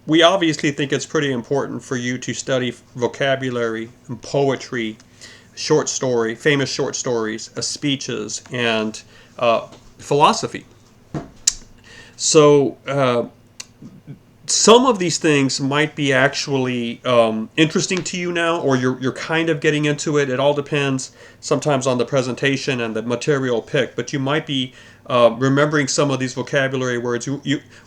we obviously think it's pretty important for you to study vocabulary and poetry, short story, famous short stories, speeches, and philosophy. So some of these things might be actually interesting to you now, or you're kind of getting into it. It all depends sometimes on the presentation and the material picked, but you might be remembering some of these vocabulary words.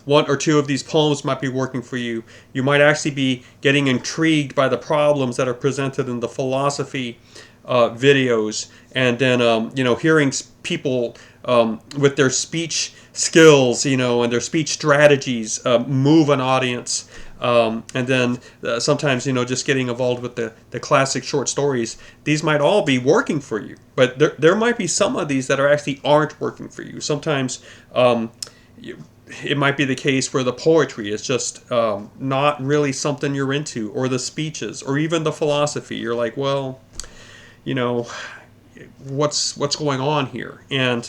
One or two of these poems might be working for you. You might actually be getting intrigued by the problems that are presented in the philosophy videos, and then hearing people with their speech skills, and their speech strategies move an audience. And then sometimes, just getting involved with the classic short stories. These might all be working for you, but there might be some of these that aren't working for you. Sometimes it might be the case where the poetry is just not really something you're into, or the speeches, or even the philosophy. You're like, well, you know, what's going on here? And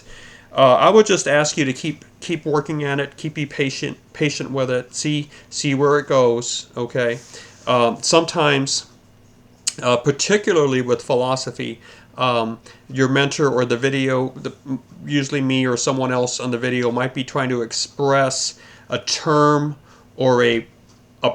I would just ask you to keep working at it, be patient with it, see where it goes. Okay, sometimes, particularly with philosophy, your mentor or the video, usually me or someone else on the video, might be trying to express a term or a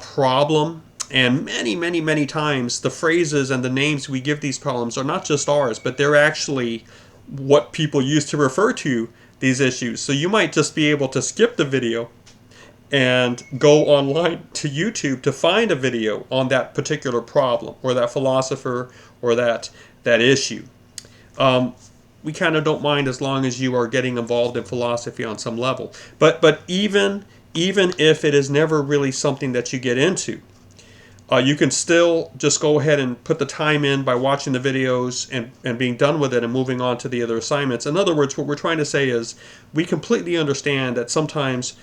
problem. And many, many, many times, the phrases and the names we give these problems are not just ours, but they're actually what people use to refer to these issues. So you might just be able to skip the video and go online to YouTube to find a video on that particular problem, or that philosopher, or that issue. We kind of don't mind as long as you are getting involved in philosophy on some level. But even if it is never really something that you get into, you can still just go ahead and put the time in by watching the videos and being done with it and moving on to the other assignments. In other words, what we're trying to say is we completely understand that sometimes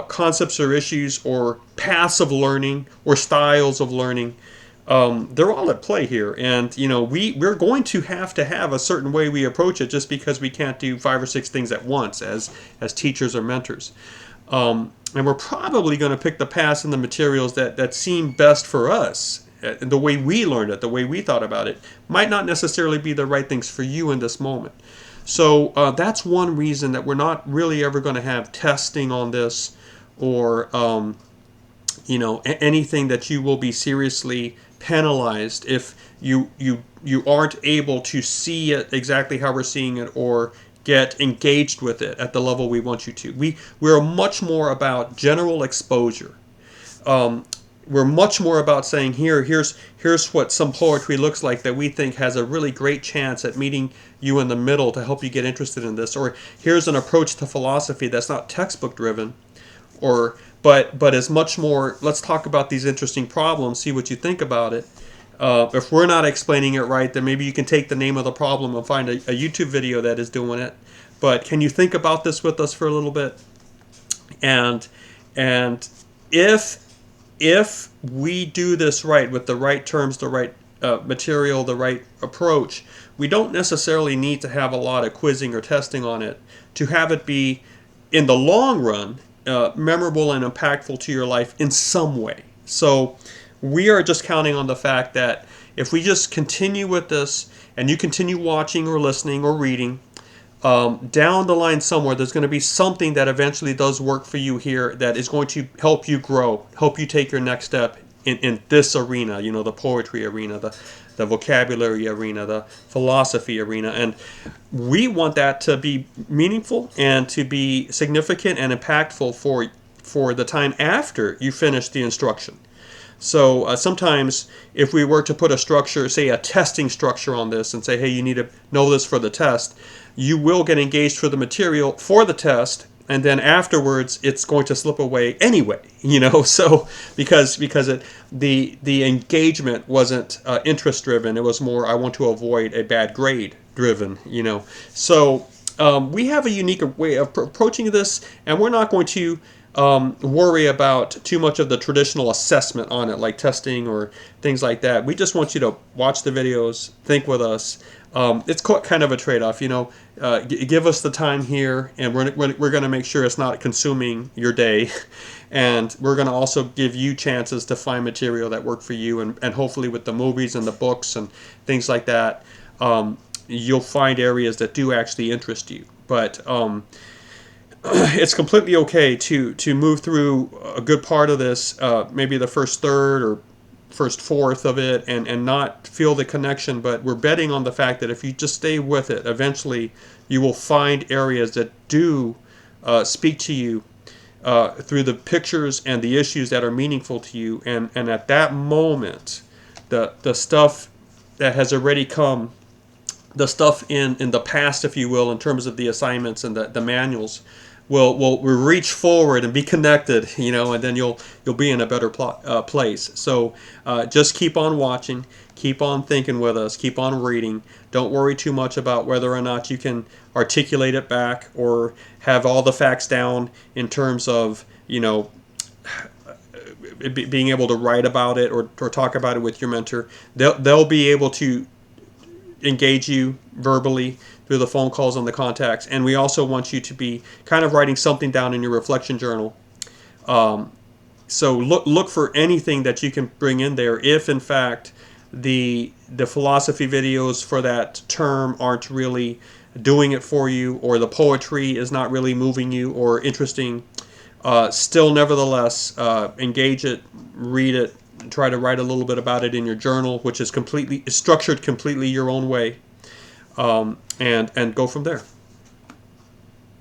concepts or issues or paths of learning or styles of learning, they're all at play here. And, we're going to have a certain way we approach it, just because we can't do 5 or 6 things at once as teachers or mentors. And we're probably going to pick the paths and the materials that seem best for us. The way we learned it, the way we thought about it, might not necessarily be the right things for you in this moment. So that's one reason that we're not really ever going to have testing on this, or anything that you will be seriously penalized if you aren't able to see it exactly how we're seeing it, or get engaged with it at the level we want you to. We're much more about general exposure. We're much more about saying, here's what some poetry looks like that we think has a really great chance at meeting you in the middle to help you get interested in this. Or here's an approach to philosophy that's not textbook driven, but is much more, let's talk about these interesting problems, see what you think about it. If we're not explaining it right, then maybe you can take the name of the problem and find a YouTube video that is doing it. But can you think about this with us for a little bit? And if we do this right, with the right terms, the right material, the right approach, we don't necessarily need to have a lot of quizzing or testing on it to have it be, in the long run, memorable and impactful to your life in some way. So we are just counting on the fact that if we just continue with this, and you continue watching or listening or reading, down the line somewhere, there's going to be something that eventually does work for you here, that is going to help you grow, help you take your next step in this arena, the poetry arena, the vocabulary arena, the philosophy arena. And we want that to be meaningful and to be significant and impactful for the time after you finish the instruction. So sometimes if we were to put a structure, say a testing structure on this, and say, hey, you need to know this for the test, you will get engaged for the material for the test, and then afterwards it's going to slip away anyway, so because the engagement wasn't interest driven, it was more, I want to avoid a bad grade driven, So we have a unique way of approaching this, and we're not going to worry about too much of the traditional assessment on it, like testing or things like that. We just want you to watch the videos, think with us, it's kind of a trade-off. Give us the time here, and we're going to make sure it's not consuming your day, and we're going to also give you chances to find material that work for you, and hopefully with the movies and the books and things like that, you'll find areas that do actually interest you. But it's completely okay to move through a good part of this, maybe the first third or first fourth of it, and not feel the connection. But we're betting on the fact that if you just stay with it, eventually you will find areas that do speak to you through the pictures and the issues that are meaningful to you. And at that moment, the stuff that has already come, the stuff in the past, if you will, in terms of the assignments and the manuals, will reach forward and be connected, and then you'll be in a better place. So just keep on watching, keep on thinking with us, keep on reading. Don't worry too much about whether or not you can articulate it back or have all the facts down in terms of being able to write about it or talk about it with your mentor. They'll be able to engage you verbally through the phone calls and the contacts. And we also want you to be kind of writing something down in your reflection journal. So look for anything that you can bring in there if, in fact, the philosophy videos for that term aren't really doing it for you, or the poetry is not really moving you or interesting. Still, nevertheless, engage it, read it, try to write a little bit about it in your journal, which is structured completely your own way, and go from there.